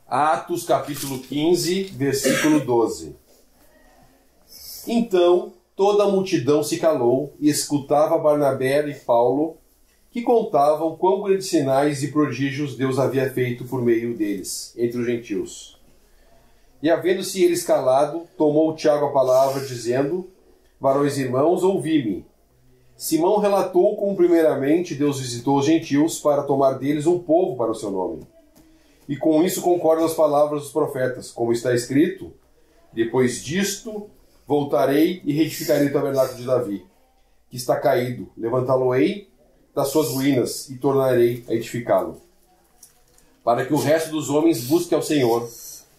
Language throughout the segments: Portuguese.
Atos capítulo 15, versículo 12. Então toda a multidão se calou e escutava Barnabé e Paulo, que contavam quão grandes sinais e prodígios Deus havia feito por meio deles, entre os gentios. E havendo-se eles calado, tomou Tiago a palavra, dizendo: Varões e irmãos, ouvi-me. Simão relatou como primeiramente Deus visitou os gentios para tomar deles um povo para o seu nome. E com isso concordam as palavras dos profetas, como está escrito: Depois disto voltarei e reedificarei o tabernáculo de Davi, que está caído, levantá-lo-ei das suas ruínas e tornarei a edificá-lo, para que o resto dos homens busque ao Senhor,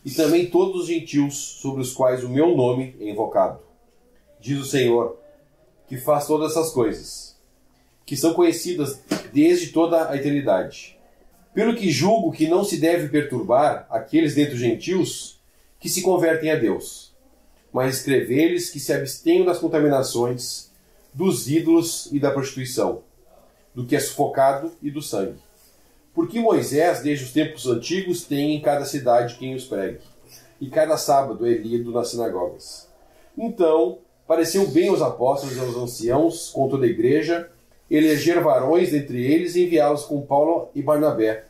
e também todos os gentios sobre os quais o meu nome é invocado. Diz o Senhor, que faz todas essas coisas, que são conhecidas desde toda a eternidade. Pelo que julgo que não se deve perturbar aqueles dentre os gentios que se convertem a Deus, mas escrever-lhes que se abstenham das contaminações, dos ídolos e da prostituição, do que é sufocado e do sangue. Porque Moisés, desde os tempos antigos, tem em cada cidade quem os pregue, e cada sábado é lido nas sinagogas. Então pareceu bem aos apóstolos e aos anciãos, com toda a igreja, eleger varões dentre eles e enviá-los com Paulo e Barnabé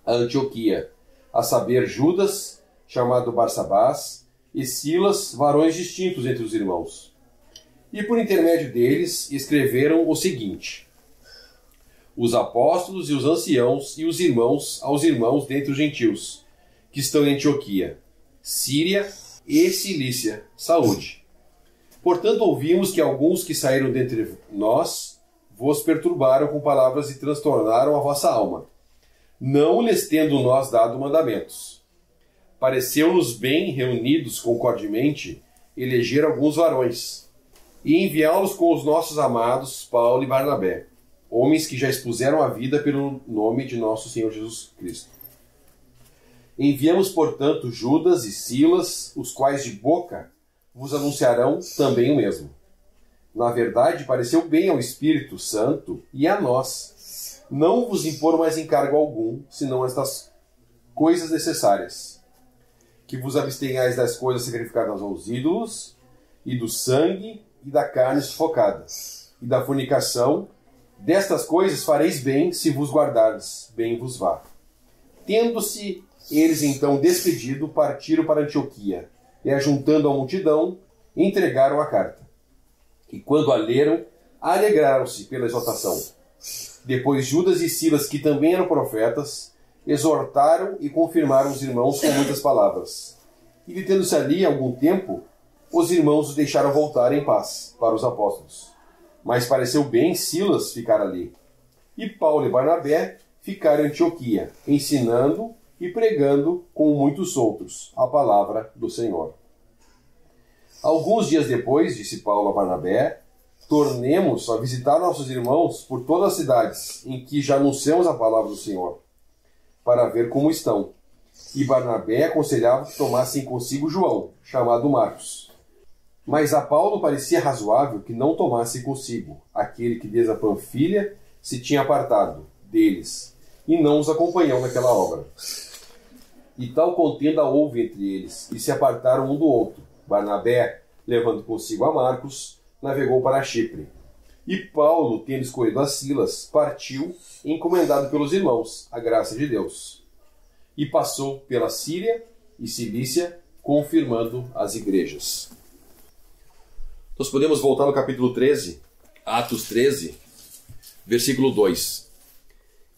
a Antioquia, a saber, Judas, chamado Barsabás, e Silas, varões distintos entre os irmãos. E por intermédio deles escreveram o seguinte: Os apóstolos e os anciãos e os irmãos aos irmãos dentre os gentios, que estão em Antioquia, Síria e Cilícia, saúde. Portanto, ouvimos que alguns que saíram dentre nós vos perturbaram com palavras e transtornaram a vossa alma, não lhes tendo nós dado mandamentos. Pareceu-nos bem, reunidos concordemente, eleger alguns varões, e enviá-los com os nossos amados Paulo e Barnabé, homens que já expuseram a vida pelo nome de nosso Senhor Jesus Cristo. Enviamos, portanto, Judas e Silas, os quais de boca vos anunciarão também o mesmo. Na verdade, pareceu bem ao Espírito Santo e a nós não vos impor mais encargo algum, senão estas coisas necessárias: que vos abstenhais das coisas sacrificadas aos ídolos, e do sangue, e da carne sufocada, e da fornicação. Destas coisas fareis bem, se vos guardardes, bem vos vá. Tendo-se eles então despedido, partiram para Antioquia, e ajuntando a multidão, entregaram a carta. E quando a leram, alegraram-se pela exortação. Depois Judas e Silas, que também eram profetas, exortaram e confirmaram os irmãos com muitas palavras. E detendo-se ali algum tempo, os irmãos os deixaram voltar em paz para os apóstolos. Mas pareceu bem Silas ficar ali. E Paulo e Barnabé ficaram em Antioquia, ensinando e pregando com muitos outros a palavra do Senhor. Alguns dias depois, disse Paulo a Barnabé, tornemos a visitar nossos irmãos por todas as cidades em que já anunciamos a palavra do Senhor, para ver como estão. E Barnabé aconselhava que tomassem consigo João, chamado Marcos. Mas a Paulo parecia razoável que não tomasse consigo aquele que desde a Panfilha se tinha apartado deles, e não os acompanhou naquela obra. E tal contenda houve entre eles, e se apartaram um do outro. Barnabé, levando consigo a Marcos, navegou para Chipre. E Paulo, tendo escolhido a Silas, partiu, encomendado pelos irmãos, a graça de Deus. E passou pela Síria e Cilícia, confirmando as igrejas. Nós podemos voltar no capítulo 13, Atos 13, versículo 2.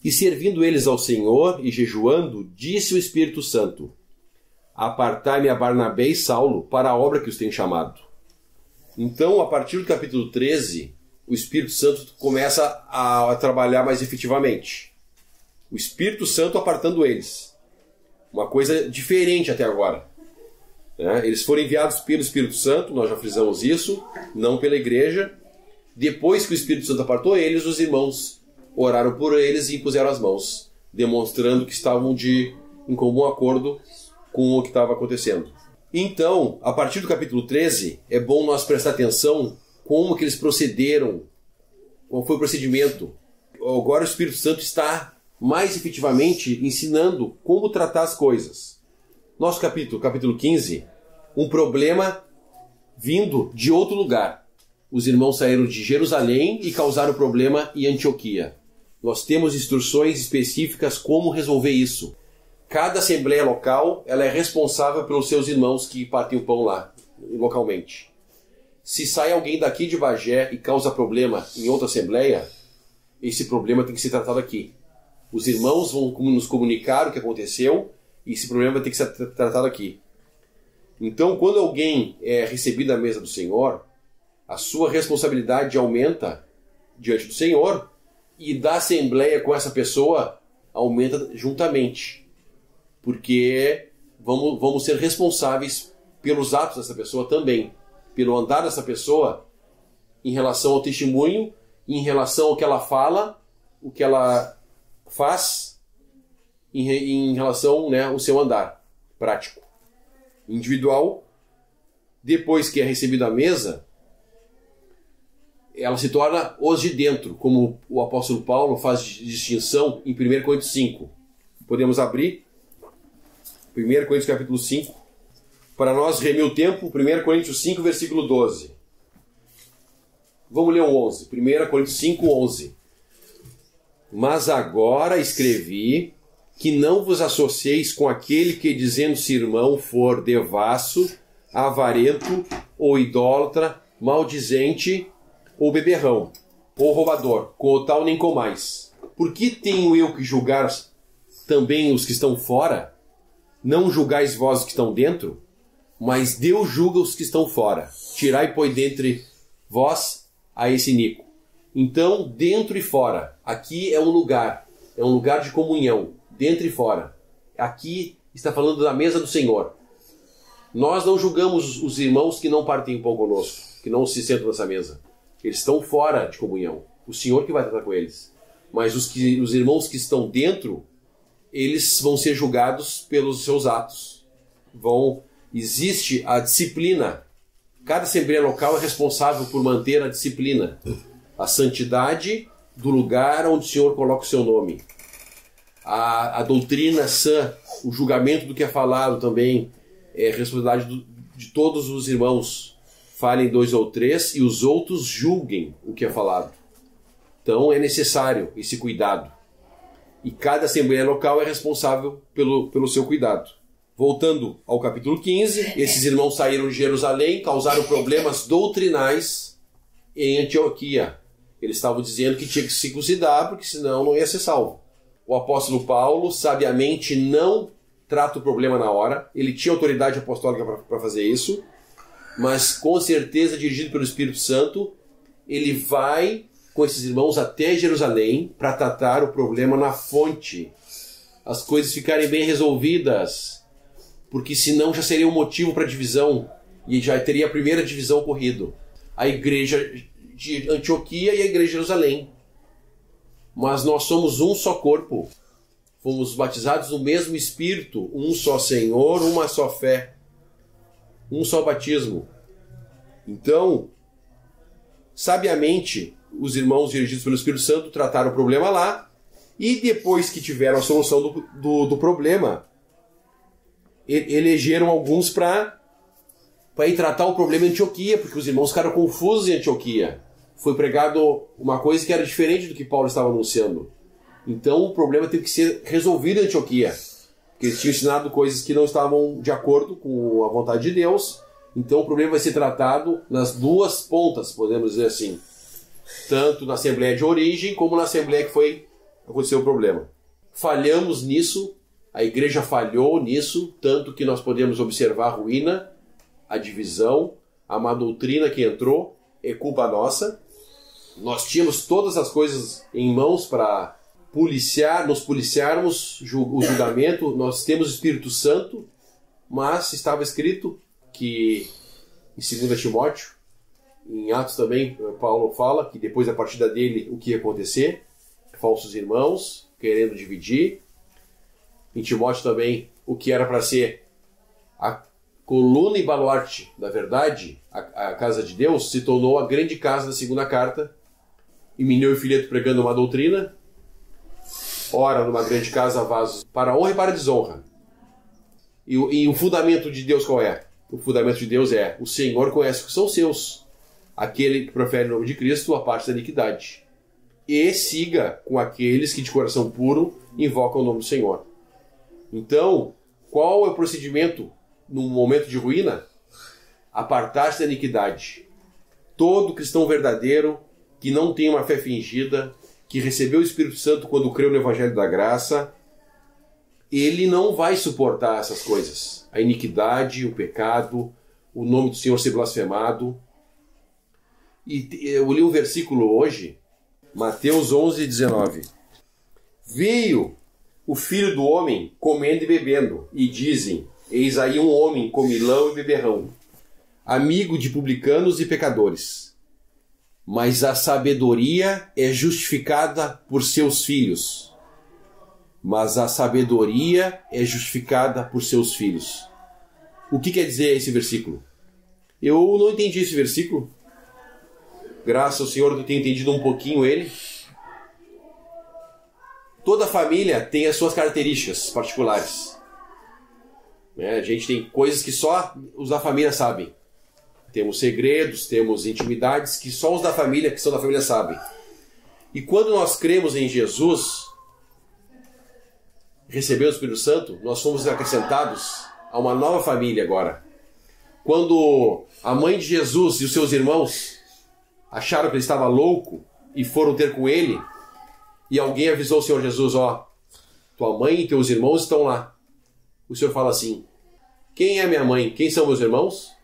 E servindo eles ao Senhor e jejuando, disse o Espírito Santo: Apartai-me a Barnabé e Saulo para a obra que os tem chamado. Então, a partir do capítulo 13, o Espírito Santo começa a trabalhar mais efetivamente. O Espírito Santo apartando eles. Uma coisa diferente até agora. Eles foram enviados pelo Espírito Santo, nós já frisamos isso, não pela igreja. Depois que o Espírito Santo apartou eles, os irmãos oraram por eles e impuseram as mãos, demonstrando que estavam em comum acordo com o que estava acontecendo. Então, a partir do capítulo 13, é bom nós prestar atenção como que eles procederam, qual foi o procedimento. Agora o Espírito Santo está mais efetivamente ensinando como tratar as coisas. Nosso capítulo 15, um problema vindo de outro lugar. Os irmãos saíram de Jerusalém e causaram problema em Antioquia. Nós temos instruções específicas como resolver isso. Cada assembleia local, ela é responsável pelos seus irmãos que partem o pão lá, localmente. Se sai alguém daqui de Bagé e causa problema em outra assembleia, esse problema tem que ser tratado aqui. Os irmãos vão nos comunicar o que aconteceu e esse problema vai ter que ser tratado aqui. Então, quando alguém é recebido à mesa do Senhor, a sua responsabilidade aumenta diante do Senhor e da assembleia com essa pessoa aumenta juntamente. Porque vamos ser responsáveis pelos atos dessa pessoa também, pelo andar dessa pessoa em relação ao testemunho, em relação ao que ela fala, o que ela faz, em relação, né, ao seu andar prático, individual. Depois que é recebido à mesa, ela se torna os de dentro, como o apóstolo Paulo faz distinção em 1 Coríntios 5. Podemos abrir 1 Coríntios capítulo 5, para nós remir o tempo, 1 Coríntios 5, versículo 12. Vamos ler o 11, 1 Coríntios 5, 11. Mas agora escrevi que não vos associeis com aquele que, dizendo-se irmão, for devasso, avarento, ou idólatra, maldizente, ou beberrão, ou roubador, com o tal nem comais. Por que tenho eu que julgar também os que estão fora? Não julgais vós os que estão dentro, mas Deus julga os que estão fora. Tirai, pois, dentre vós a esse iníquo. Então, dentro e fora, aqui é um lugar de comunhão, dentro e fora. Aqui está falando da mesa do Senhor. Nós não julgamos os irmãos que não partem pão conosco, que não se sentam nessa mesa. Eles estão fora de comunhão. O Senhor que vai tratar com eles. Mas os irmãos que estão dentro, eles vão ser julgados pelos seus atos. Existe a disciplina. Cada assembleia local é responsável por manter a disciplina, a santidade do lugar onde o Senhor coloca o seu nome. A doutrina sã, o julgamento do que é falado também é responsabilidade de todos os irmãos. Falem 2 ou 3 e os outros julguem o que é falado. Então é necessário esse cuidado. E cada assembleia local é responsável pelo seu cuidado. Voltando ao capítulo 15, esses irmãos saíram de Jerusalém, causaram problemas doutrinais em Antioquia. Eles estavam dizendo que tinha que se circuncidar, porque senão não ia ser salvo. O apóstolo Paulo, sabiamente, não trata o problema na hora. Ele tinha autoridade apostólica para fazer isso, mas com certeza, dirigido pelo Espírito Santo, ele vai com esses irmãos até Jerusalém para tratar o problema na fonte. As coisas ficarem bem resolvidas, porque senão já seria um motivo para divisão, e já teria a primeira divisão ocorrido. A igreja de Antioquia e a igreja de Jerusalém. Mas nós somos um só corpo. Fomos batizados no mesmo Espírito, um só Senhor, uma só fé, um só batismo. Então, sabiamente, os irmãos dirigidos pelo Espírito Santo trataram o problema lá, e depois que tiveram a solução do problema, elegeram alguns para ir tratar o problema em Antioquia, porque os irmãos ficaram confusos em Antioquia. Foi pregado uma coisa que era diferente do que Paulo estava anunciando. Então o problema teve que ser resolvido em Antioquia, porque eles tinham ensinado coisas que não estavam de acordo com a vontade de Deus. Então o problema vai ser tratado nas duas pontas, podemos dizer assim. Tanto na assembleia de origem, como na assembleia que aconteceu o problema. Falhamos nisso, a igreja falhou nisso, tanto que nós podemos observar a ruína, a divisão, a má doutrina que entrou, é culpa nossa. Nós tínhamos todas as coisas em mãos para nos policiarmos o julgamento. Nós temos o Espírito Santo, mas estava escrito que em 2 Timóteo, em Atos também, Paulo fala que depois da partida dele o que ia acontecer, falsos irmãos querendo dividir. Em Timóteo também, o que era para ser a coluna e baluarte da verdade, a casa de Deus, se tornou a grande casa da segunda carta. Himeneu e Fileto pregando uma doutrina, ora numa grande casa vasos para honra e para desonra. E o fundamento de Deus qual é? O fundamento de Deus é: o Senhor conhece o que são seus. Aquele que profere o nome de Cristo, a parte da iniquidade. E siga com aqueles que de coração puro invocam o nome do Senhor. Então, qual é o procedimento num momento de ruína? Apartar-se da iniquidade. Todo cristão verdadeiro que não tem uma fé fingida, que recebeu o Espírito Santo quando creu no Evangelho da Graça, ele não vai suportar essas coisas. A iniquidade, o pecado, o nome do Senhor ser blasfemado. E eu li um versículo hoje, Mateus 11, 19. Veio o Filho do Homem comendo e bebendo, e dizem: eis aí um homem comilão e beberrão, amigo de publicanos e pecadores. Mas a sabedoria é justificada por seus filhos. Mas a sabedoria é justificada por seus filhos. O que quer dizer esse versículo? Eu não entendi esse versículo. Graças ao Senhor eu tenho entendido um pouquinho ele. Toda família tem as suas características particulares. A gente tem coisas que só os da família sabem. Temos segredos, temos intimidades que só os da família, que são da família, sabem. E quando nós cremos em Jesus, recebemos o Espírito Santo, nós fomos acrescentados a uma nova família agora. Quando a mãe de Jesus e os seus irmãos acharam que ele estava louco e foram ter com ele, e alguém avisou o Senhor Jesus: ó, tua mãe e teus irmãos estão lá. O Senhor fala assim: quem é minha mãe? Quem são meus irmãos?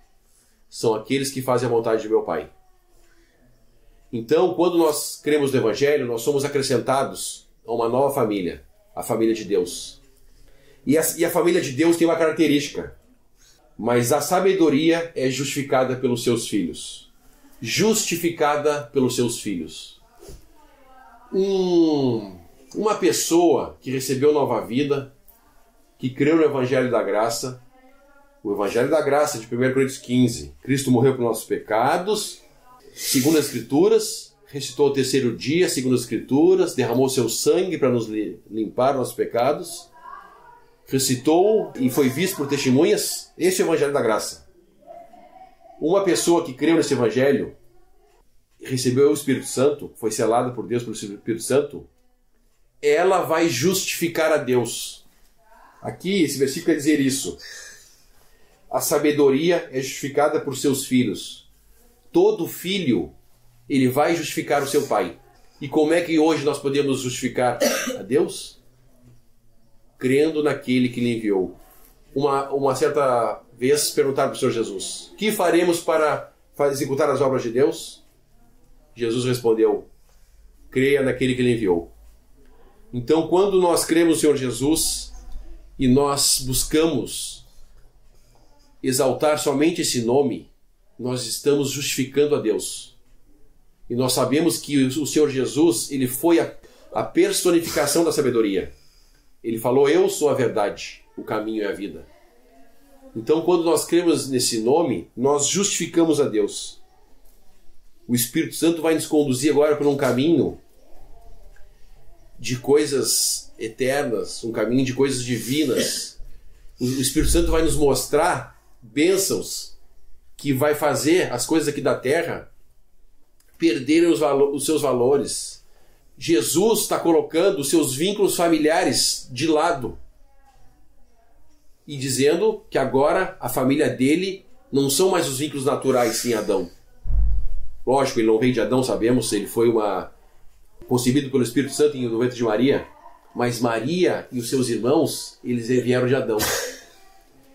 São aqueles que fazem a vontade de meu Pai. Então, quando nós cremos no Evangelho, nós somos acrescentados a uma nova família, a família de Deus. E a família de Deus tem uma característica: mas a sabedoria é justificada pelos seus filhos. Justificada pelos seus filhos. Uma pessoa que recebeu nova vida, que creu no Evangelho da Graça, o Evangelho da Graça de 1 Coríntios 15, Cristo morreu por nossos pecados, segundo as Escrituras, ressuscitou ao terceiro dia, segundo as Escrituras, derramou seu sangue para nos limpar nossos pecados, ressuscitou e foi visto por testemunhas. Esse é o Evangelho da Graça. Uma pessoa que creu nesse Evangelho, recebeu o Espírito Santo, foi selada por Deus pelo Espírito Santo, ela vai justificar a Deus. Aqui, esse versículo quer dizer isso. A sabedoria é justificada por seus filhos. Todo filho, ele vai justificar o seu pai. E como é que hoje nós podemos justificar a Deus? Crendo naquele que lhe enviou. Uma certa vez perguntaram para o Senhor Jesus: o que faremos para executar as obras de Deus? Jesus respondeu: creia naquele que lhe enviou. Então, quando nós cremos no Senhor Jesus e nós buscamos exaltar somente esse nome, nós estamos justificando a Deus. E nós sabemos que o Senhor Jesus, ele foi a personificação da sabedoria. Ele falou: eu sou a verdade, o caminho e a vida. Então, quando nós cremos nesse nome, nós justificamos a Deus. O Espírito Santo vai nos conduzir agora por um caminho de coisas eternas, um caminho de coisas divinas. O Espírito Santo vai nos mostrar bênçãos que vai fazer as coisas aqui da terra perderem os seus valores. Jesus está colocando os seus vínculos familiares de lado e dizendo que agora a família dele não são mais os vínculos naturais em Adão. Lógico, ele não veio de Adão, sabemos, ele foi concebido pelo Espírito Santo no ventre de Maria, mas Maria e os seus irmãos, eles vieram de Adão.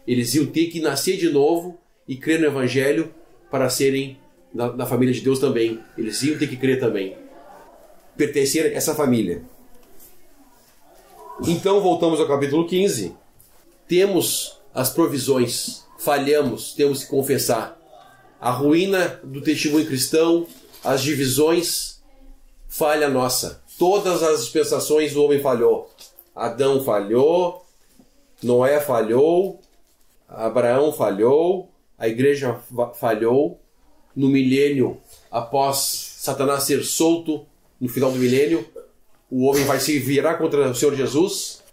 Eles iam ter que nascer de novo e crer no Evangelho para serem da família de Deus também. Eles iam ter que crer também, pertencer a essa família. Então, voltamos ao capítulo 15. Temos as provisões, falhamos, temos que confessar. A ruína do testemunho cristão, as divisões, falha nossa. Todas as dispensações o homem falhou. Adão falhou, Noé falhou, Abraão falhou, a igreja falhou. No milênio, após Satanás ser solto, no final do milênio, o homem vai se virar contra o Senhor Jesus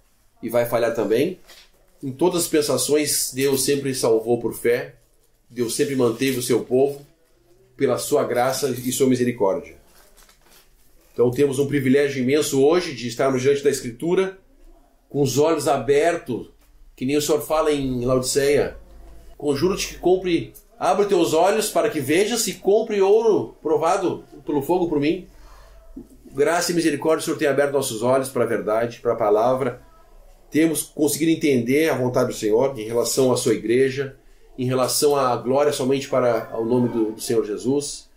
e vai falhar também. Em todas as dispensações, Deus sempre salvou por fé, Deus sempre manteve o seu povo pela sua graça e sua misericórdia. Então temos um privilégio imenso hoje de estarmos diante da Escritura, com os olhos abertos, que nem o Senhor fala em Laodiceia. Conjuro-te que compre, abre teus olhos para que vejas e compre ouro provado pelo fogo por mim. Graça e misericórdia, o Senhor tem aberto nossos olhos para a verdade, para a palavra. Temos conseguido entender a vontade do Senhor em relação à sua igreja, em relação à glória somente para o nome do Senhor Jesus,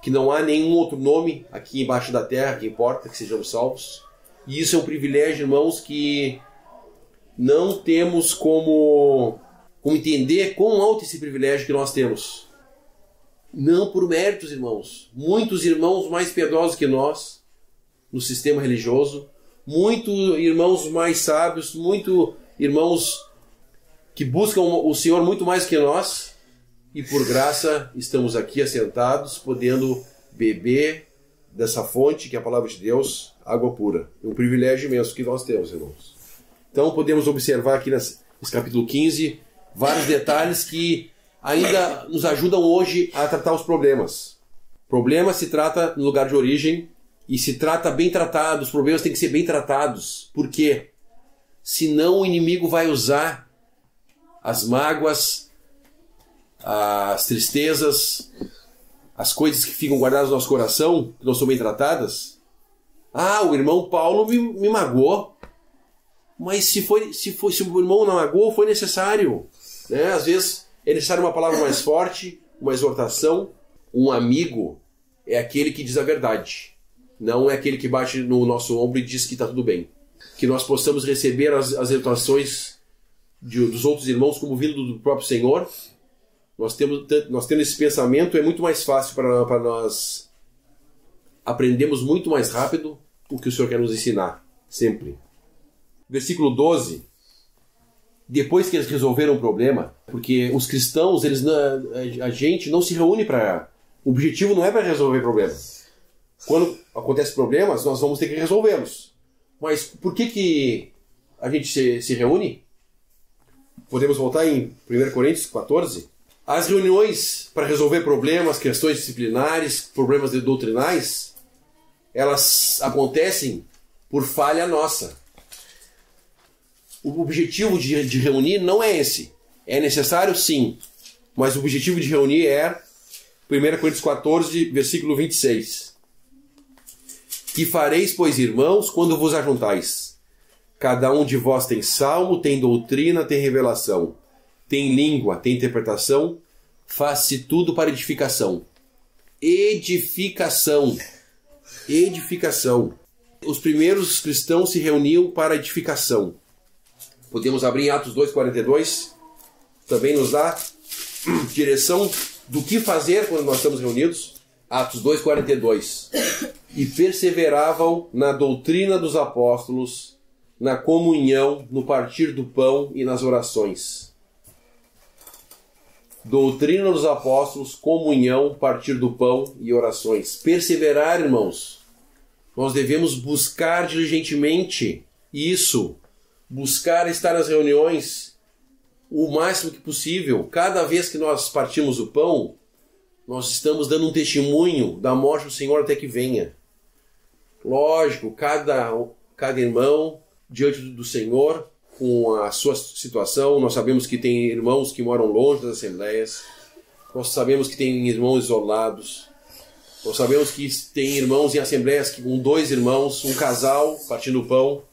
que não há nenhum outro nome aqui embaixo da terra que importa que sejamos salvos. E isso é um privilégio, irmãos, que não temos como entender quão alto esse privilégio que nós temos. Não por méritos, irmãos. Muitos irmãos mais piedosos que nós no sistema religioso, muitos irmãos mais sábios, muitos irmãos que buscam o Senhor muito mais que nós, e por graça estamos aqui assentados, podendo beber dessa fonte que é a palavra de Deus, água pura. É um privilégio imenso que nós temos, irmãos. Então podemos observar aqui nesse capítulo 15 vários detalhes que ainda nos ajudam hoje a tratar os problemas. Problema se trata no lugar de origem e se trata bem tratado. Os problemas têm que ser bem tratados. Por quê? Senão o inimigo vai usar as mágoas, as tristezas, as coisas que ficam guardadas no nosso coração, que não são bem tratadas. Ah, o irmão Paulo me magoou. Mas se o irmão não magoou, foi necessário. Né? Às vezes é necessário uma palavra mais forte, uma exortação. Um amigo é aquele que diz a verdade. Não é aquele que bate no nosso ombro e diz que está tudo bem. Que nós possamos receber as exortações dos outros irmãos como vindo do próprio Senhor. Nós tendo esse pensamento, é muito mais fácil para nós aprendermos muito mais rápido o que o Senhor quer nos ensinar, sempre. Versículo 12. Depois que eles resolveram o problema, porque os cristãos, a gente não se reúne para... O objetivo não é para resolver problemas. Quando acontecem problemas, nós vamos ter que resolvê-los. Mas por que a gente se reúne? Podemos voltar em 1 Coríntios 14. As reuniões para resolver problemas, questões disciplinares, problemas doutrinais, elas acontecem por falha nossa. O objetivo de reunir não é esse. É necessário, sim. Mas o objetivo de reunir é 1 Coríntios 14, versículo 26. Que fareis, pois, irmãos, quando vos ajuntais? Cada um de vós tem salmo, tem doutrina, tem revelação, tem língua, tem interpretação, faz-se tudo para edificação. Edificação. Edificação. Os primeiros cristãos se reuniam para edificação. Podemos abrir em Atos 2,42. Também nos dá direção do que fazer quando nós estamos reunidos. Atos 2,42. E perseveravam na doutrina dos apóstolos, na comunhão, no partir do pão e nas orações. Doutrina dos apóstolos, comunhão, partir do pão e orações. Perseverar, irmãos. Nós devemos buscar diligentemente isso. Buscar estar nas reuniões o máximo que possível. Cada vez que nós partimos o pão, nós estamos dando um testemunho da morte do Senhor até que venha. Lógico, cada irmão diante do Senhor, com a sua situação. Nós sabemos que tem irmãos que moram longe das assembleias. Nós sabemos que tem irmãos isolados. Nós sabemos que tem irmãos em assembleias com 2 irmãos, um casal partindo o pão.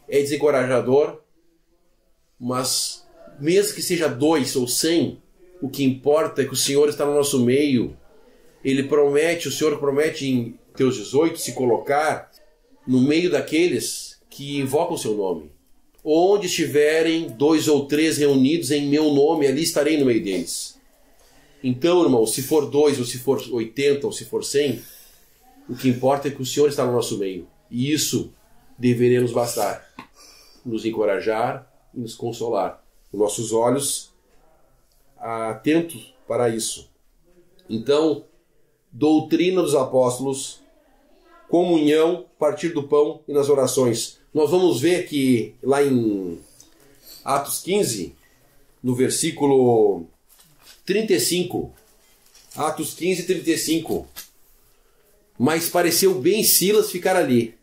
É desencorajador, mas mesmo que seja 2 ou 100, o que importa é que o Senhor está no nosso meio. O Senhor promete em Mateus 18 se colocar no meio daqueles que invocam o seu nome. Onde estiverem 2 ou 3 reunidos em meu nome, ali estarei no meio deles. Então, irmão, se for 2, ou se for 80, ou se for 100, o que importa é que o Senhor está no nosso meio. E isso deveria nos bastar. Nos encorajar e nos consolar. Os nossos olhos atentos para isso. Então, doutrina dos apóstolos, comunhão, partir do pão e nas orações. Nós vamos ver que lá em Atos 15, no versículo 35. Atos 15, 35. Mas pareceu bem Silas ficar ali.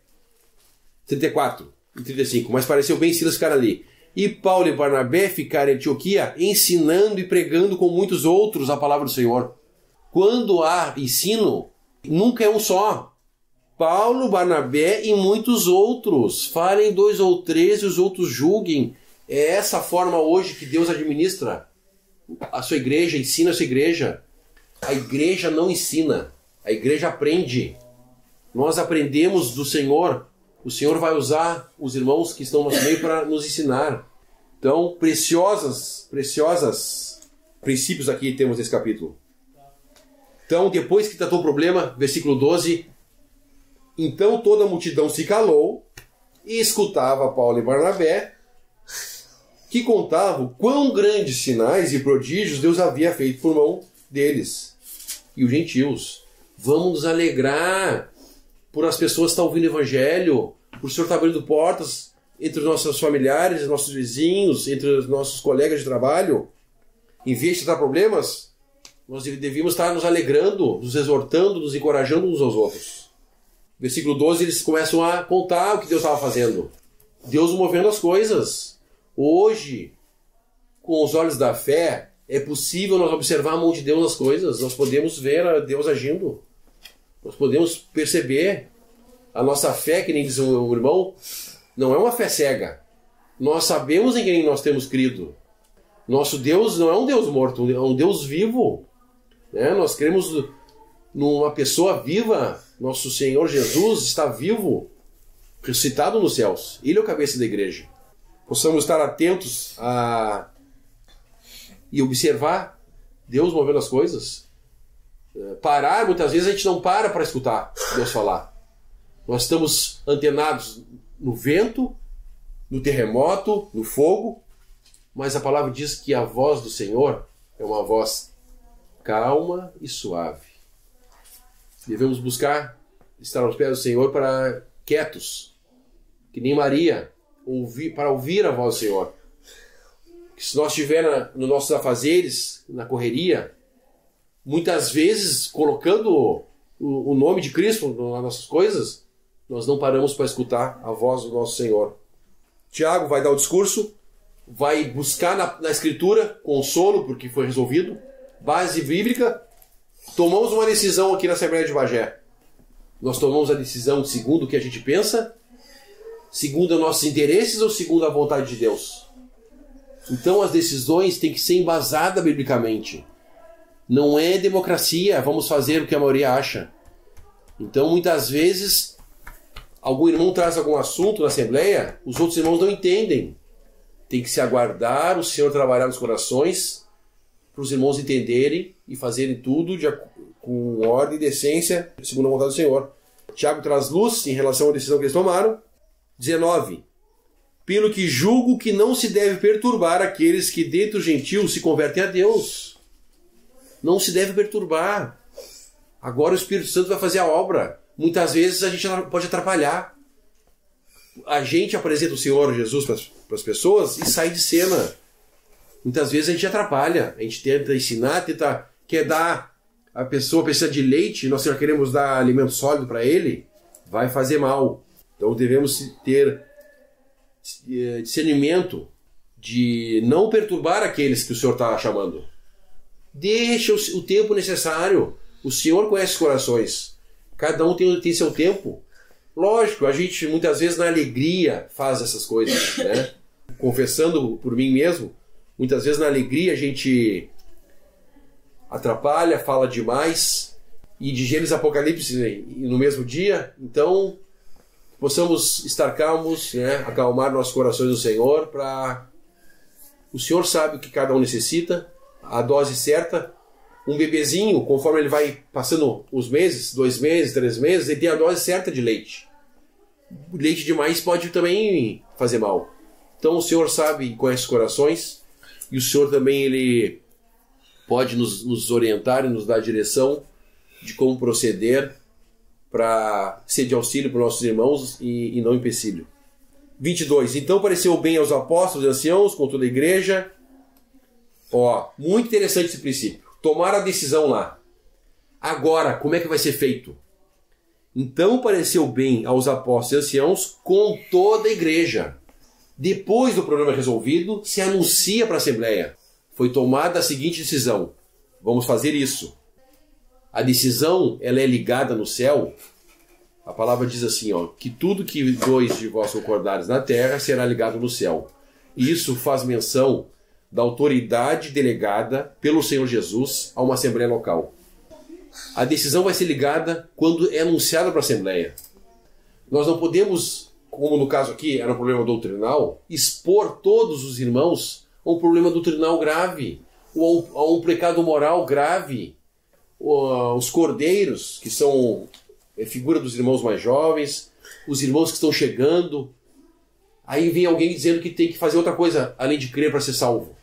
34 e 35. Mas pareceu bem Silas ficar ali. E Paulo e Barnabé ficaram em Antioquia, ensinando e pregando com muitos outros a palavra do Senhor. Quando há ensino, nunca é um só. Paulo, Barnabé e muitos outros. Falem 2 ou 3 e os outros julguem. É essa a forma hoje que Deus administra a sua igreja, ensina a sua igreja. A igreja não ensina, a igreja aprende. Nós aprendemos do Senhor. O Senhor vai usar os irmãos que estão no nosso meio para nos ensinar. Então, preciosos princípios aqui temos nesse capítulo. Então, depois que tratou o problema, versículo 12, então toda a multidão se calou e escutava Paulo e Barnabé, que contavam quão grandes sinais e prodígios Deus havia feito por mão deles. E os gentios, vamos nos alegrar por as pessoas que estão ouvindo o Evangelho, por o Senhor estar abrindo portas entre os nossos familiares, nossos vizinhos, entre os nossos colegas de trabalho. Em vez de tratar problemas, nós devíamos estar nos alegrando, nos exortando, nos encorajando uns aos outros. Versículo 12, eles começam a contar o que Deus estava fazendo. Deus movendo as coisas. Hoje, com os olhos da fé, é possível nós observar a mão de Deus nas coisas. Nós podemos ver Deus agindo. Nós podemos perceber a nossa fé, que nem diz o irmão, não é uma fé cega. Nós sabemos em quem nós temos crido. Nosso Deus não é um Deus morto, é um Deus vivo. Nós cremos numa pessoa viva. Nosso Senhor Jesus está vivo, ressuscitado nos céus. Ele é o cabeça da igreja. Possamos estar atentos e observar Deus movendo as coisas. Parar, muitas vezes a gente não para escutar Deus falar. Nós estamos antenados no vento, no terremoto, no fogo, mas a palavra diz que a voz do Senhor é uma voz calma e suave. Devemos buscar estar aos pés do Senhor para quietos, que nem Maria, para ouvir a voz do Senhor. Que se nós estivermos nos nossos afazeres, na correria, muitas vezes colocando o nome de Cristo nas nossas coisas, nós não paramos para escutar a voz do nosso Senhor. Tiago vai dar o discurso, vai buscar na Escritura consolo, porque foi resolvido, base bíblica. Tomamos uma decisão aqui na Assembleia de Bagé. Nós tomamos a decisão segundo o que a gente pensa, segundo os nossos interesses ou segundo a vontade de Deus? Então as decisões têm que ser embasadas biblicamente. Não é democracia, vamos fazer o que a maioria acha. Então muitas vezes algum irmão traz algum assunto na Assembleia, os outros irmãos não entendem. Tem que se aguardar o Senhor trabalhar nos corações, para os irmãos entenderem e fazerem tudo com ordem e decência, segundo a vontade do Senhor. Tiago traz luz em relação à decisão que eles tomaram. 19. Pelo que julgo que não se deve perturbar aqueles que dentre os gentios se convertem a Deus. Não se deve perturbar. Agora o Espírito Santo vai fazer a obra. Muitas vezes a gente pode atrapalhar. A gente apresenta o Senhor Jesus para as pessoas e sai de cena. Muitas vezes a gente atrapalha. A gente tenta ensinar, quer dar a pessoa precisa de leite, nós já queremos dar alimento sólido para ele, vai fazer mal. Então devemos ter discernimento de não perturbar aqueles que o Senhor está chamando. Deixa o tempo necessário. O Senhor conhece os corações. Cada um tem seu tempo. Lógico, a gente muitas vezes na alegria faz essas coisas, né? Confessando por mim mesmo, muitas vezes na alegria a gente atrapalha, fala demais, e de Gênesis e Apocalipse no mesmo dia. Então possamos estar calmos, né? Acalmar nossos corações no Senhor, para o Senhor sabe o que cada um necessita, a dose certa. Um bebezinho, conforme ele vai passando os meses, 2 meses, 3 meses, ele tem a dose certa de leite. Leite demais pode também fazer mal. Então o Senhor sabe e conhece os corações, e o Senhor também ele pode nos orientar e nos dar a direção de como proceder para ser de auxílio para os nossos irmãos e não empecilho. 22. Então pareceu bem aos apóstolos e anciãos, com toda a igreja. Muito interessante esse princípio. Tomaram a decisão lá. Agora, como é que vai ser feito? Então pareceu bem aos apóstolos e anciãos com toda a igreja. Depois do problema resolvido, se anuncia para a Assembleia. Foi tomada a seguinte decisão. Vamos fazer isso. A decisão, ela é ligada no céu. A palavra diz assim, que tudo que dois de vós concordares na terra será ligado no céu. Isso faz menção da autoridade delegada pelo Senhor Jesus a uma Assembleia local. A decisão vai ser ligada quando é anunciada para a Assembleia. Nós não podemos, como no caso aqui era um problema doutrinal, expor todos os irmãos a um problema doutrinal grave, ou a um pecado moral grave. Os cordeiros, que são figura dos irmãos mais jovens, os irmãos que estão chegando. Aí vem alguém dizendo que tem que fazer outra coisa além de crer para ser salvo.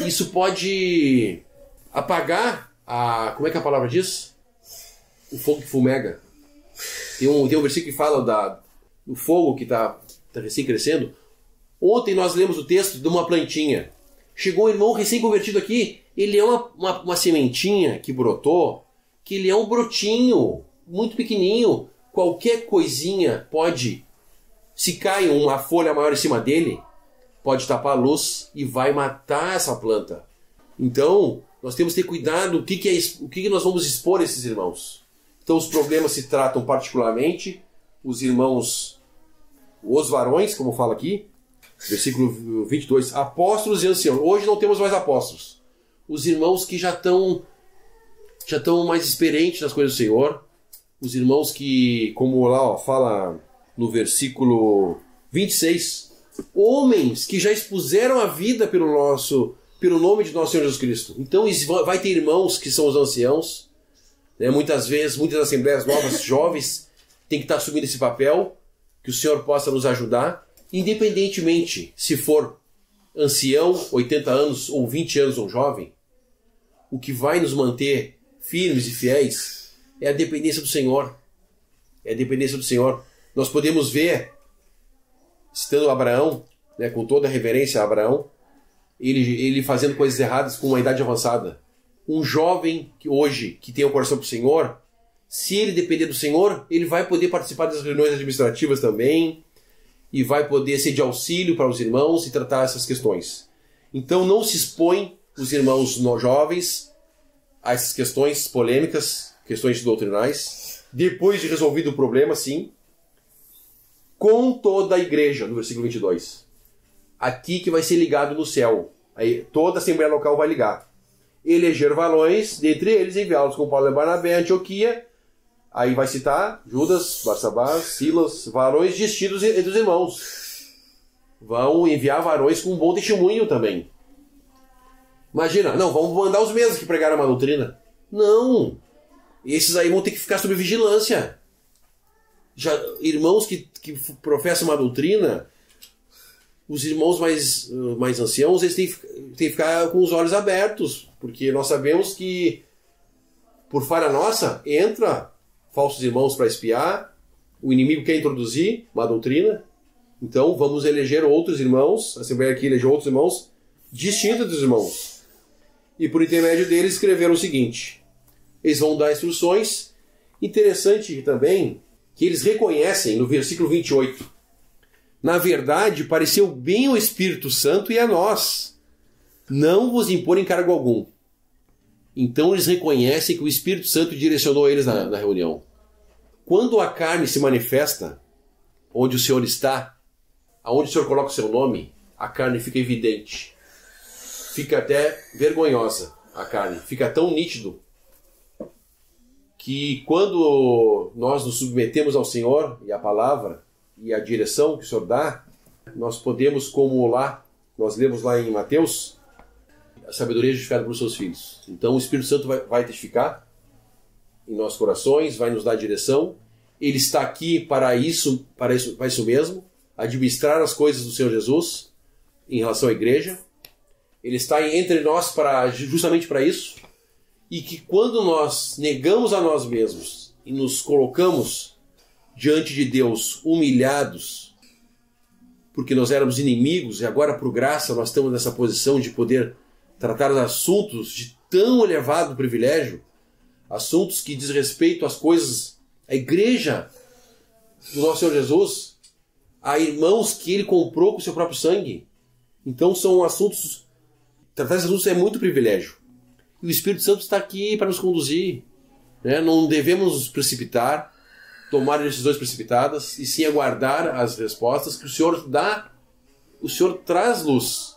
Isso pode apagar como é que a palavra diz? O fogo que fumega. Tem um versículo que fala do fogo que está recém crescendo. Ontem nós lemos o texto de uma plantinha. Chegou um irmão recém-convertido aqui. Ele é uma sementinha que brotou, que ele é um brotinho muito pequenininho. Qualquer coisinha pode, se cai uma folha maior em cima dele, pode tapar a luz e vai matar essa planta. Então, nós temos que ter cuidado o que nós vamos expor a esses irmãos. Então, os problemas se tratam particularmente os irmãos, os varões, como fala aqui, versículo 22, apóstolos e anciãos. Hoje não temos mais apóstolos. Os irmãos que já estão mais experientes nas coisas do Senhor. Os irmãos que, como lá fala no versículo 26, homens que já expuseram a vida pelo nome de nosso Senhor Jesus Cristo. Então vai ter irmãos que são os anciãos, né? Muitas assembleias novas, jovens, têm que estar assumindo esse papel, que o Senhor possa nos ajudar, independentemente se for ancião, 80 anos ou 20 anos ou jovem. O que vai nos manter firmes e fiéis é a dependência do Senhor. É a dependência do Senhor. Nós podemos ver, citando Abraão, né, com toda a reverência a Abraão, ele fazendo coisas erradas com uma idade avançada. Um jovem que tem o coração para o Senhor, se ele depender do Senhor, ele vai poder participar das reuniões administrativas também, e vai poder ser de auxílio para os irmãos e tratar essas questões. Então não se expõe os irmãos jovens a essas questões polêmicas, questões doutrinais, depois de resolvido o problema, sim, com toda a igreja, no versículo 22. Aqui que vai ser ligado no céu. Aí toda a Assembleia Local vai ligar. Eleger varões, dentre eles enviá-los com Paulo e Barnabé a Antioquia. Aí vai citar Judas, Barsabás, Silas, varões distintos entre os irmãos. Vão enviar varões com um bom testemunho também. Imagina, não, vamos mandar os mesmos que pregaram a má doutrina. Não, esses aí vão ter que ficar sob vigilância. Irmãos que professam uma doutrina, os irmãos mais anciãos, eles têm que ficar com os olhos abertos, porque nós sabemos que por falha nossa entra falsos irmãos para espiar, o inimigo quer introduzir uma doutrina, então vamos eleger outros irmãos, a Assembleia aqui elegeu outros irmãos distintos dos irmãos, e por intermédio deles escreveram o seguinte, eles vão dar instruções. Interessante também que eles reconhecem no versículo 28, na verdade pareceu bem ao Espírito Santo e a nós não vos impor encargo algum. Então eles reconhecem que o Espírito Santo direcionou eles na reunião. Quando a carne se manifesta, onde o Senhor está, aonde o Senhor coloca o seu nome, a carne fica evidente. Fica até vergonhosa a carne. Fica tão nítido que quando nós nos submetemos ao Senhor e à palavra e à direção que o Senhor dá, nós podemos, como nós lemos lá em Mateus, a sabedoria é justificada pelos seus filhos. Então o Espírito Santo vai testificar em nossos corações, vai nos dar direção. Ele está aqui para isso mesmo, administrar as coisas do Senhor Jesus em relação à igreja. Ele está entre nós justamente para isso. E que quando nós negamos a nós mesmos e nos colocamos diante de Deus humilhados, porque nós éramos inimigos e agora, por graça, nós estamos nessa posição de poder tratar assuntos de tão elevado privilégio, assuntos que diz respeito às coisas, à igreja do nosso Senhor Jesus, a irmãos que ele comprou com o seu próprio sangue. Então são assuntos, tratar esses assuntos é muito privilégio. E o Espírito Santo está aqui para nos conduzir. Né? Não devemos nos precipitar, tomar decisões precipitadas, e sim aguardar as respostas que o Senhor dá. O Senhor traz luz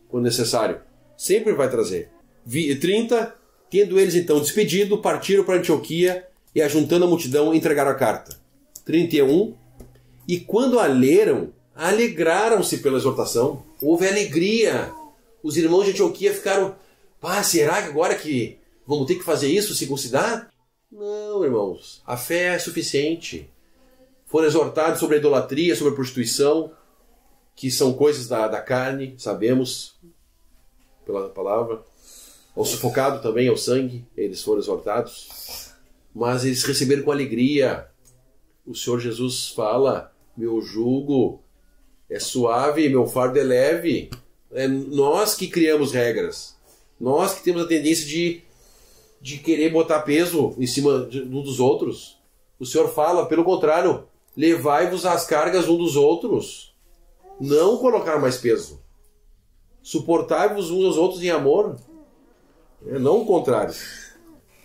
quando necessário. Sempre vai trazer. 30, tendo eles então despedido, partiram para Antioquia e, ajuntando a multidão, entregaram a carta. 31, e quando a leram, alegraram-se pela exortação. Houve alegria. Os irmãos de Antioquia ficaram, será que agora que vamos ter que fazer isso, circuncidar? Não, irmãos, a fé é suficiente. Foram exortados sobre a idolatria, sobre a prostituição, que são coisas da carne, sabemos, pela palavra. Ao sufocado também, ao sangue, eles foram exortados. Mas eles receberam com alegria. O Senhor Jesus fala, meu jugo é suave, meu fardo é leve. É nós que criamos regras. Nós que temos a tendência de querer botar peso em cima um dos outros. O Senhor fala, pelo contrário, levai-vos as cargas um dos outros. Não colocar mais peso. Suportai-vos uns aos outros em amor. Não o contrário.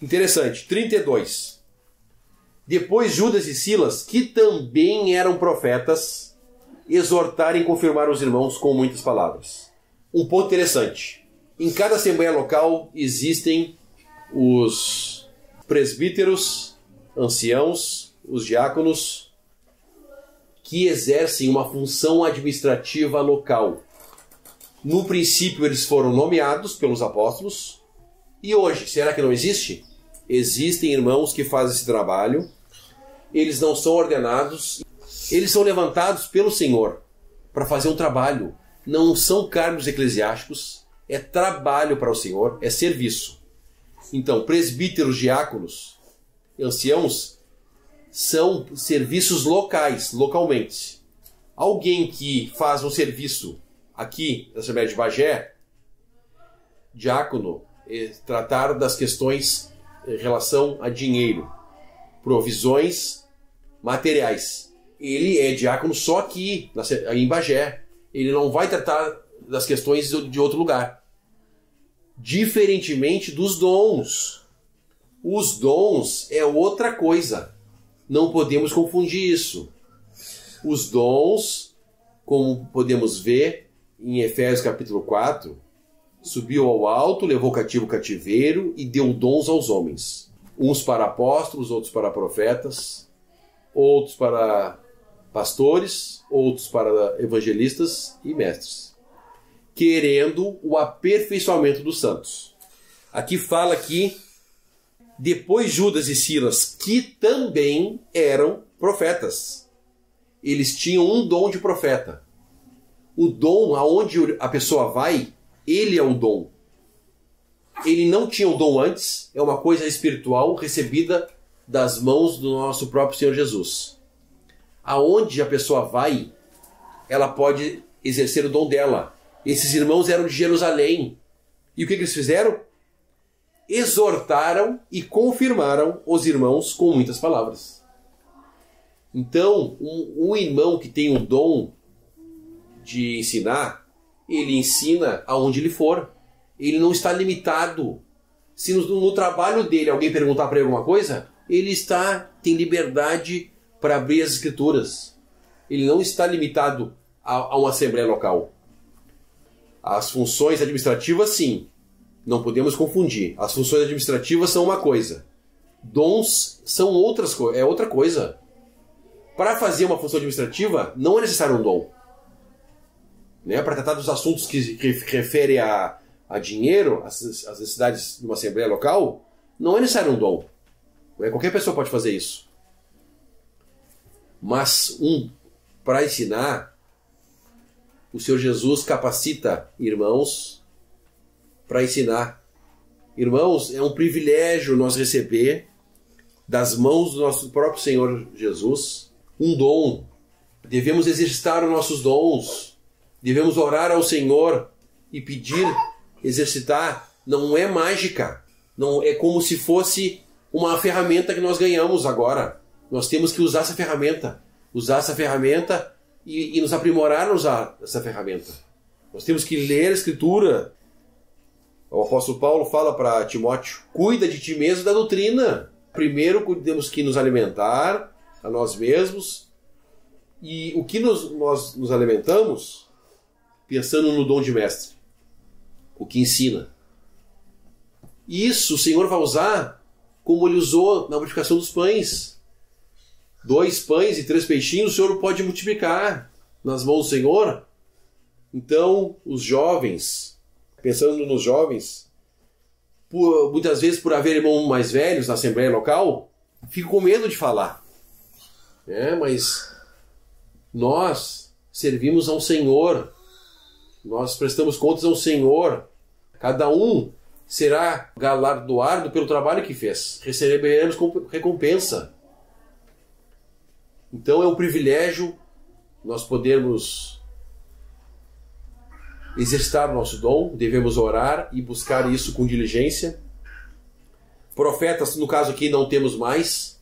Interessante. 32. Depois Judas e Silas, que também eram profetas, exortaram e confirmaram os irmãos com muitas palavras. Um ponto interessante. Em cada assembleia local existem os presbíteros, anciãos, os diáconos, que exercem uma função administrativa local. No princípio eles foram nomeados pelos apóstolos, e hoje, será que não existe? Existem irmãos que fazem esse trabalho, eles não são ordenados, eles são levantados pelo Senhor para fazer um trabalho. Não são cargos eclesiásticos, é trabalho para o Senhor, é serviço. Então, presbíteros, diáconos, anciãos, são serviços locais, localmente. Alguém que faz um serviço aqui na Assembleia de Bagé, diácono, tratar das questões em relação a dinheiro, provisões materiais. Ele é diácono só aqui, em Bagé. Ele não vai tratar das questões de outro lugar. Diferentemente dos dons. Os dons é outra coisa. Não podemos confundir isso. Os dons, como podemos ver em Efésios capítulo 4, subiu ao alto, levou cativo o cativeiro e deu dons aos homens. Uns para apóstolos, outros para profetas, outros para pastores, outros para evangelistas e mestres, querendo o aperfeiçoamento dos santos. Aqui fala que depois Judas e Silas, que também eram profetas, eles tinham um dom de profeta. O dom, aonde a pessoa vai, ele é o dom. Ele não tinha o dom antes, é uma coisa espiritual recebida das mãos do nosso próprio Senhor Jesus. Aonde a pessoa vai, ela pode exercer o dom dela. Esses irmãos eram de Jerusalém. E o que eles fizeram? Exortaram e confirmaram os irmãos com muitas palavras. Então, um irmão que tem o dom de ensinar, ele ensina aonde ele for. Ele não está limitado. Se no trabalho dele alguém perguntar para ele alguma coisa, ele tem liberdade para abrir as escrituras. Ele não está limitado a uma assembleia local. As funções administrativas, sim. Não podemos confundir. As funções administrativas são uma coisa. Dons são é outra coisa. Para fazer uma função administrativa, não é necessário um dom. Né? Para tratar dos assuntos que referem a dinheiro, as necessidades de uma assembleia local, não é necessário um dom. Qualquer pessoa pode fazer isso. Mas para ensinar, o Senhor Jesus capacita irmãos para ensinar. Irmãos, é um privilégio nós receber das mãos do nosso próprio Senhor Jesus um dom. Devemos exercitar os nossos dons. Devemos orar ao Senhor e pedir, exercitar. Não é mágica. Não é como se fosse uma ferramenta que nós ganhamos agora. Nós temos que usar essa ferramenta. Usar essa ferramenta e nos aprimorar a usar essa ferramenta. Nós temos que ler a Escritura. O apóstolo Paulo fala para Timóteo: cuida de ti mesmo da doutrina. Primeiro temos que nos alimentar a nós mesmos. E o que nós nos alimentamos? Pensando no dom de mestre. O que ensina. Isso o Senhor vai usar como Ele usou na multiplicação dos pães. 2 pães e 3 peixinhos o Senhor pode multiplicar nas mãos do Senhor. Então, os jovens, pensando nos jovens, muitas vezes por haver irmãos mais velhos na assembleia local, ficam com medo de falar. Mas nós servimos ao Senhor. Nós prestamos contas ao Senhor. Cada um será galardoado pelo trabalho que fez. Receberemos recompensa. Então é um privilégio nós podermos exercitar o nosso dom. Devemos orar e buscar isso com diligência. Profetas, no caso aqui, não temos mais.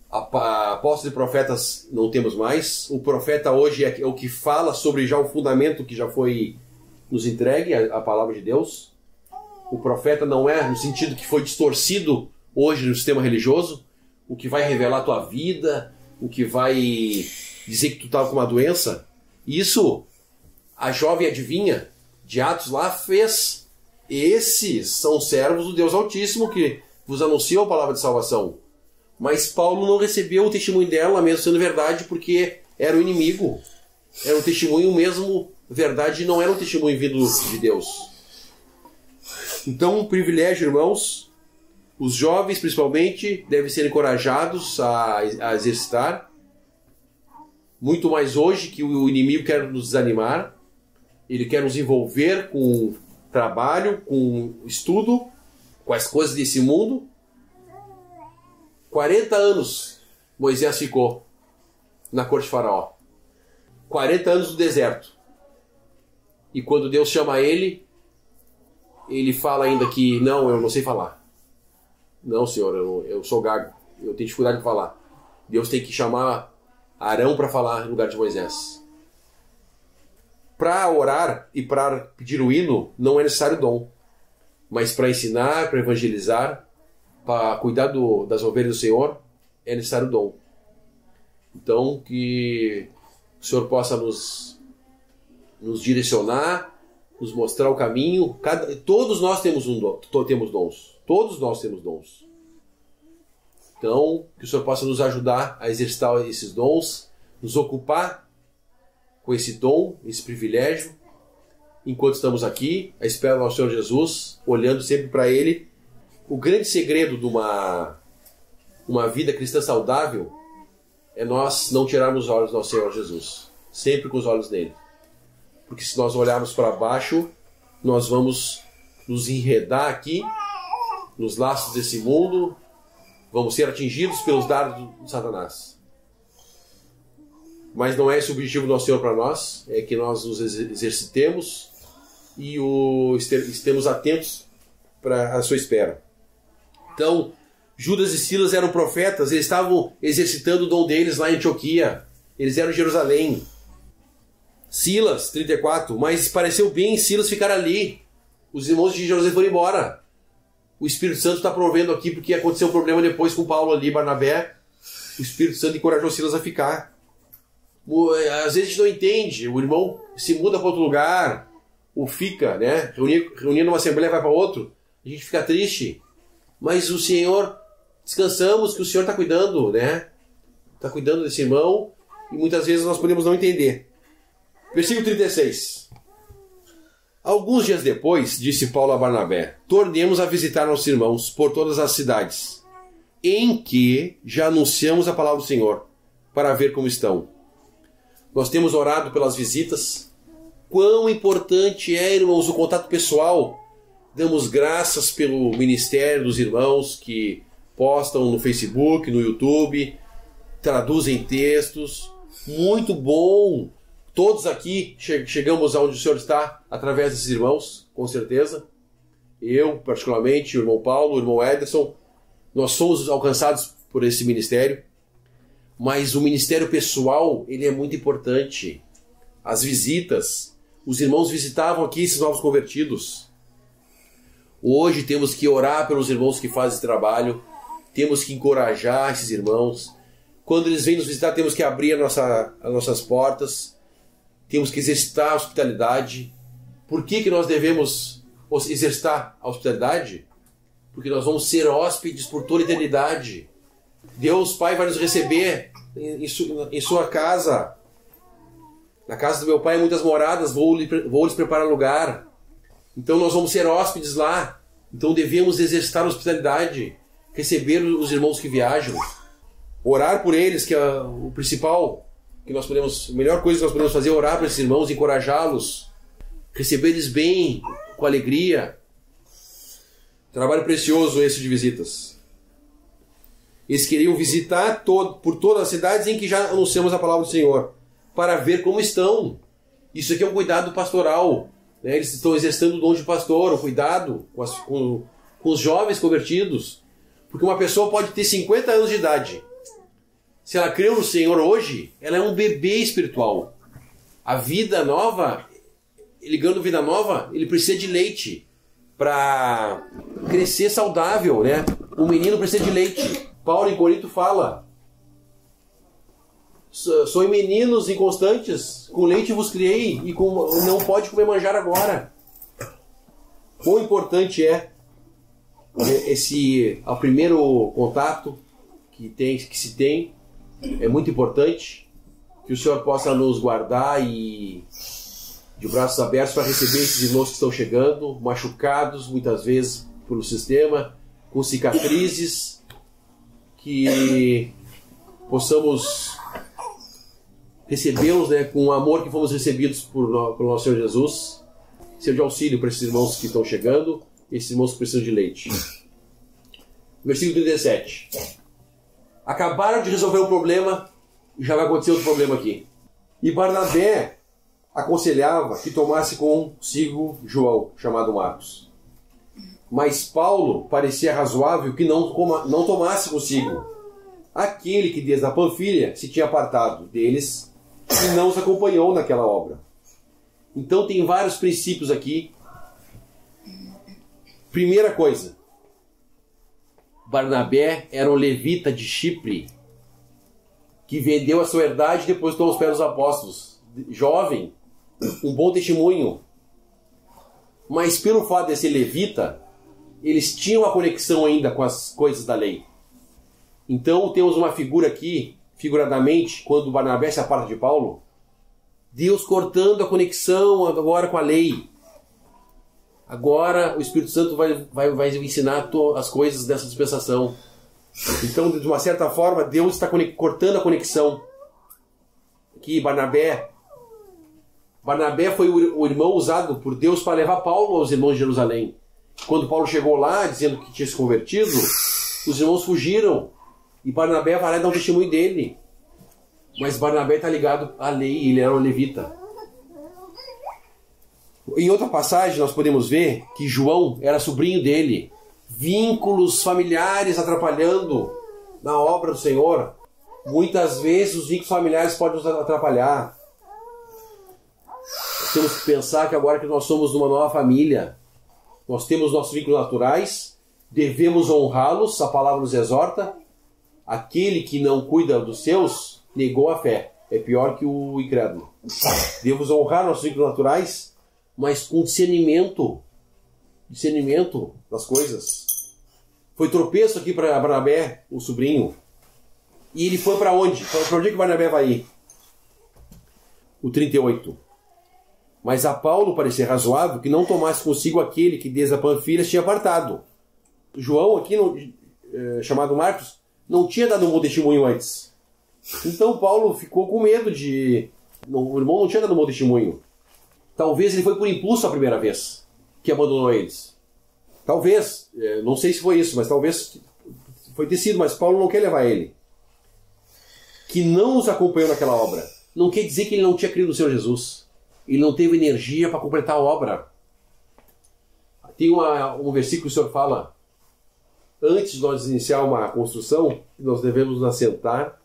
Apóstolos e profetas não temos mais. O profeta hoje é o que fala sobre já o fundamento que já foi nos entregue, a palavra de Deus. O profeta não é no sentido que foi distorcido hoje no sistema religioso, o que vai revelar a tua vida, o que vai dizer que tu estava com uma doença. Isso a jovem adivinha de Atos lá fez. Esses são servos do Deus Altíssimo que vos anunciam a palavra de salvação. Mas Paulo não recebeu o testemunho dela, mesmo sendo verdade, porque era o inimigo. Era um testemunho mesmo verdade, não era um testemunho vindo de Deus. Então, um privilégio, irmãos. Os jovens, principalmente, devem ser encorajados a exercitar. Muito mais hoje que o inimigo quer nos desanimar. Ele quer nos envolver com trabalho, com estudo, com as coisas desse mundo. 40 anos Moisés ficou na corte de Faraó. 40 anos no deserto. E quando Deus chama ele fala ainda que não, eu não sei falar. Não, Senhor, eu sou gago. Eu tenho dificuldade de falar. Deus tem que chamar Arão para falar no lugar de Moisés. Para orar e para pedir o hino não é necessário dom. Mas para ensinar, para evangelizar, para cuidar das ovelhas do Senhor, é necessário dom. Então, que o Senhor possa nos direcionar, nos mostrar o caminho. Todos nós temos temos dons. Todos nós temos dons. Então, que o Senhor possa nos ajudar a exercitar esses dons, nos ocupar com esse dom, esse privilégio, enquanto estamos aqui, à espera do nosso Senhor Jesus, olhando sempre para Ele. O grande segredo de uma vida cristã saudável é nós não tirarmos os olhos do nosso Senhor Jesus, sempre com os olhos nele. Porque se nós olharmos para baixo, nós vamos nos enredar aqui, nos laços desse mundo, vamos ser atingidos pelos dardos de Satanás. Mas não é esse o objetivo do nosso Senhor para nós, é que nós nos exercitemos e estemos atentos para a sua espera. Então, Judas e Silas eram profetas, eles estavam exercitando o dom deles lá em Antioquia, eles eram em Jerusalém. Silas, 34, mas pareceu bem Silas ficar ali. Os irmãos de Jerusalém foram embora. O Espírito Santo está provendo aqui porque aconteceu um problema depois com Paulo ali, Barnabé. O Espírito Santo encorajou Silas a ficar. Às vezes a gente não entende, o irmão se muda para outro lugar, ou fica, né? Reunir numa assembleia vai para outro, a gente fica triste. Mas o Senhor, descansamos que o Senhor está cuidando, né? Está cuidando desse irmão e muitas vezes nós podemos não entender. Versículo 36. Alguns dias depois, disse Paulo a Barnabé, tornemos a visitar nossos irmãos por todas as cidades, em que já anunciamos a palavra do Senhor, para ver como estão. Nós temos orado pelas visitas. Quão importante é, irmãos, o contato pessoal. Damos graças pelo ministério dos irmãos que postam no Facebook, no YouTube, traduzem textos. Muito bom. Todos aqui chegamos aonde o Senhor está através desses irmãos, com certeza. Eu, particularmente, o irmão Paulo, o irmão Ederson, nós somos alcançados por esse ministério. Mas o ministério pessoal, ele é muito importante. As visitas, os irmãos visitavam aqui esses novos convertidos. Hoje temos que orar pelos irmãos que fazem esse trabalho, temos que encorajar esses irmãos. Quando eles vêm nos visitar, temos que abrir as nossas portas, temos que exercitar a hospitalidade. Por que nós devemos exercitar a hospitalidade? Porque nós vamos ser hóspedes por toda a eternidade. Deus Pai vai nos receber em sua casa. Na casa do meu Pai há muitas moradas, vou lhes preparar lugar. Então nós vamos ser hóspedes lá. Então devemos exercitar a hospitalidade, receber os irmãos que viajam, orar por eles, que é o principal, a melhor coisa que nós podemos fazer é orar para esses irmãos, encorajá-los, receber eles bem, com alegria. Trabalho precioso esse de visitas. Eles queriam visitar por todas as cidades em que já anunciamos a palavra do Senhor, para ver como estão. Isso aqui é um cuidado pastoral. Né? Eles estão exercendo o dom de pastor, o cuidado com os jovens convertidos. Porque uma pessoa pode ter 50 anos de idade. Se ela creu no Senhor hoje, ela é um bebê espiritual. A vida nova, ele ganhando vida nova, ele precisa de leite para crescer saudável, né? O menino precisa de leite. Paulo em Corinto fala: sois meninos inconstantes, com leite vos criei, e não pode comer manjar agora. Quão importante é o primeiro contato que se tem, é muito importante. Que o Senhor possa nos guardar e de braços abertos para receber esses irmãos que estão chegando, machucados muitas vezes pelo sistema, com cicatrizes, que possamos recebê-los, né, com o amor que fomos recebidos pelo nosso Senhor Jesus, ser de auxílio para esses irmãos que estão chegando, esses irmãos que precisam de leite. Versículo 37. Acabaram de resolver um problema, e já vai acontecer outro problema aqui. E Barnabé aconselhava que tomasse consigo João, chamado Marcos. Mas Paulo parecia razoável que não tomasse consigo aquele que desde a Panfilha se tinha apartado deles e não os acompanhou naquela obra. Então tem vários princípios aqui. Primeira coisa, Barnabé era um levita de Chipre que vendeu a sua herdade e depois tomou os pés dos apóstolos. Jovem, um bom testemunho. Mas pelo fato de ser levita, eles tinham uma conexão ainda com as coisas da lei. Então temos uma figura aqui, figuradamente, quando Barnabé se aparta de Paulo, Deus cortando a conexão agora com a lei. Agora o Espírito Santo vai ensinar as coisas dessa dispensação. Então, de uma certa forma, Deus está cortando a conexão. Aqui, Barnabé foi o irmão usado por Deus para levar Paulo aos irmãos de Jerusalém. Quando Paulo chegou lá, dizendo que tinha se convertido, os irmãos fugiram. E Barnabé vai lá dar um testemunho dele. Mas Barnabé está ligado à lei, ele era um levita. Em outra passagem, nós podemos ver que João era sobrinho dele. Vínculos familiares atrapalhando na obra do Senhor. Muitas vezes os vínculos familiares podem nos atrapalhar. Temos que pensar que agora que nós somos uma nova família, nós temos nossos vínculos naturais, devemos honrá-los, a palavra nos exorta. Aquele que não cuida dos seus, negou a fé. É pior que o incrédulo. Devemos honrar nossos vínculos naturais, mas com discernimento das coisas. Foi tropeço aqui para Barnabé, o sobrinho. E ele foi para onde? Para onde que Barnabé vai ir? O 38. Mas a Paulo parecia razoável que não tomasse consigo aquele que desde a Panfilha tinha apartado. João, aqui chamado Marcos, não tinha dado um bom testemunho antes. Então Paulo ficou com medo de... O irmão não tinha dado um bom testemunho. Talvez ele foi por impulso a primeira vez que abandonou eles. Talvez, não sei se foi isso, mas talvez foi ter sido, mas Paulo não quer levar ele. que não os acompanhou naquela obra. Não quer dizer que ele não tinha crido no Senhor Jesus. Ele não teve energia para completar a obra. Tem um versículo que o Senhor fala: antes de nós iniciar uma construção, nós devemos nos assentar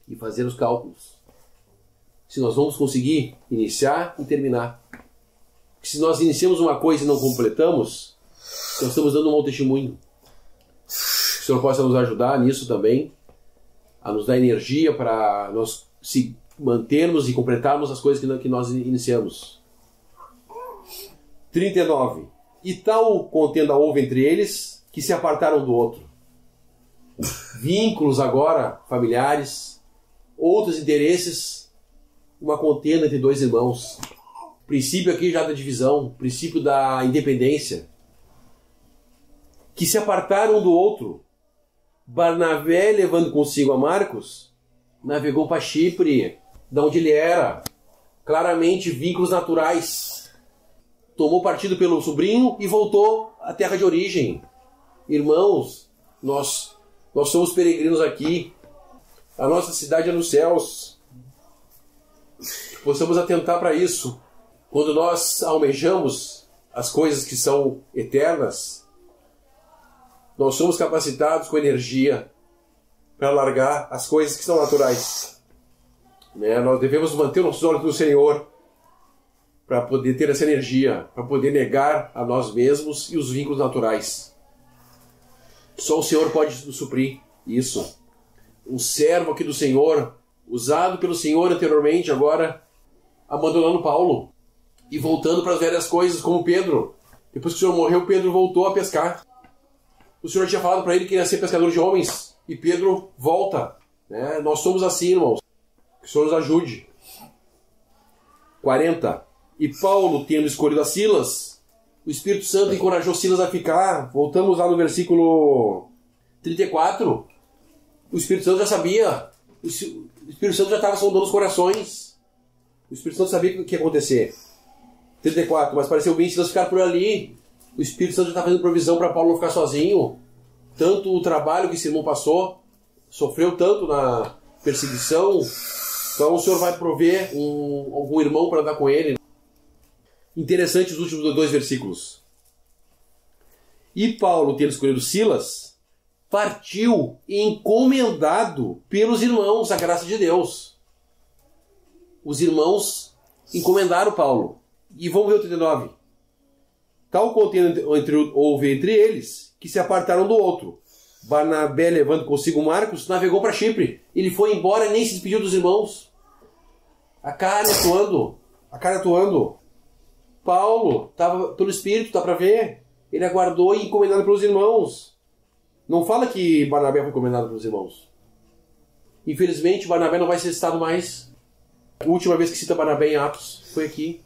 e fazer os cálculos. Se nós vamos conseguir iniciar e terminar. Porque se nós iniciamos uma coisa e não completamos, nós estamos dando um mau testemunho. Que o Senhor possa nos ajudar nisso também, a nos dar energia para nós se mantermos e completarmos as coisas que nós iniciamos. 39. E tal contenda houve entre eles, que se apartaram do outro. Vínculos agora familiares, outros interesses, uma contenda entre dois irmãos. Princípio aqui já da divisão, princípio da independência. Que se apartaram um do outro. Barnabé, levando consigo a Marcos, navegou para Chipre, de onde ele era. Claramente vínculos naturais. Tomou partido pelo sobrinho e voltou à terra de origem. Irmãos, nós somos peregrinos aqui. A nossa cidade é nos céus. Possamos atentar para isso. Quando nós almejamos as coisas que são eternas, nós somos capacitados com energia para largar as coisas que são naturais. Nós devemos manter os nossos olhos no Senhor para poder ter essa energia, para poder negar a nós mesmos e os vínculos naturais. Só o Senhor pode nos suprir isso. Um servo aqui do Senhor, usado pelo Senhor anteriormente, agora abandonando Paulo e voltando para as velhas coisas, como Pedro. Depois que o Senhor morreu, Pedro voltou a pescar. O Senhor tinha falado para ele que ia ser pescador de homens, e Pedro volta. Nós somos assim, irmãos. Que o Senhor nos ajude. 40. E Paulo, tendo escolhido a Silas, o Espírito Santo encorajou Silas a ficar. Voltamos lá no versículo 34. O Espírito Santo já sabia. O Espírito Santo já estava sondando os corações. O Espírito Santo sabia o que ia acontecer. 34. Mas pareceu bem Silas ficar por ali. O Espírito Santo já está fazendo provisão para Paulo não ficar sozinho. Tanto o trabalho que esse irmão passou, sofreu tanto na perseguição. Então o Senhor vai prover algum irmão para andar com ele. Interessante os últimos 2 versículos. E Paulo, tendo escolhido Silas, partiu encomendado pelos irmãos a graça de Deus. Os irmãos encomendaram Paulo. E vamos ver o 39. Tal contenda houve entre eles, que se apartaram do outro. Barnabé, levando consigo Marcos, navegou para Chipre. Ele foi embora e nem se despediu dos irmãos. A carne atuando. Paulo estava pelo Espírito, dá para ver. Ele aguardou e encomendado pelos irmãos. Não fala que Barnabé foi encomendado pelos irmãos. Infelizmente, Barnabé não vai ser citado mais. A última vez que cita Barnabé em Atos foi aqui.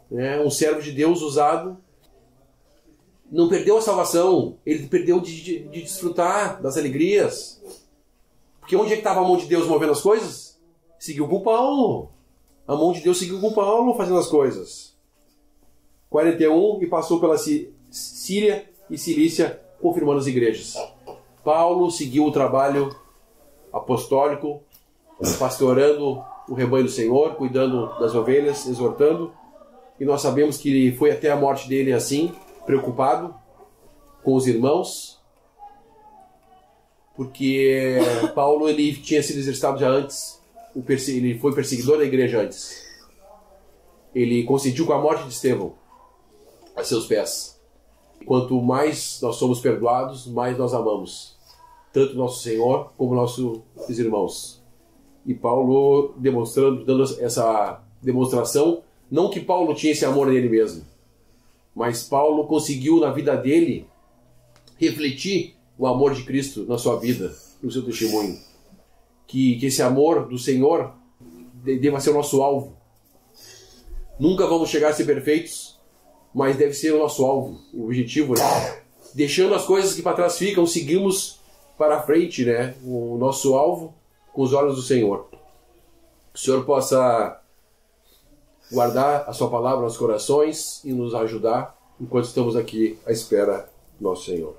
Um servo de Deus usado. Não perdeu a salvação. Ele perdeu de desfrutar das alegrias. Porque onde é que estava a mão de Deus movendo as coisas? Seguiu com Paulo. A mão de Deus seguiu com Paulo fazendo as coisas. 41. E passou pela Síria e Cilícia, confirmando as igrejas. Paulo seguiu o trabalho apostólico, pastorando o rebanho do Senhor, cuidando das ovelhas, exortando. E nós sabemos que ele foi até a morte dele assim, preocupado com os irmãos, porque Paulo ele tinha sido exercitado já antes, ele foi perseguidor da igreja antes. Ele coincidiu com a morte de Estevão a seus pés. Quanto mais nós somos perdoados, mais nós amamos, tanto nosso Senhor como nossos irmãos. E Paulo dando essa demonstração, não que Paulo tinha esse amor nele mesmo, mas Paulo conseguiu na vida dele refletir o amor de Cristo na sua vida, no seu testemunho. Que esse amor do Senhor deva ser o nosso alvo. Nunca vamos chegar a ser perfeitos, mas deve ser o nosso alvo, o objetivo, Deixando as coisas que para trás ficam, seguimos para frente, o nosso alvo com os olhos do Senhor. Que o Senhor possa guardar a sua palavra nos corações e nos ajudar enquanto estamos aqui à espera do nosso Senhor.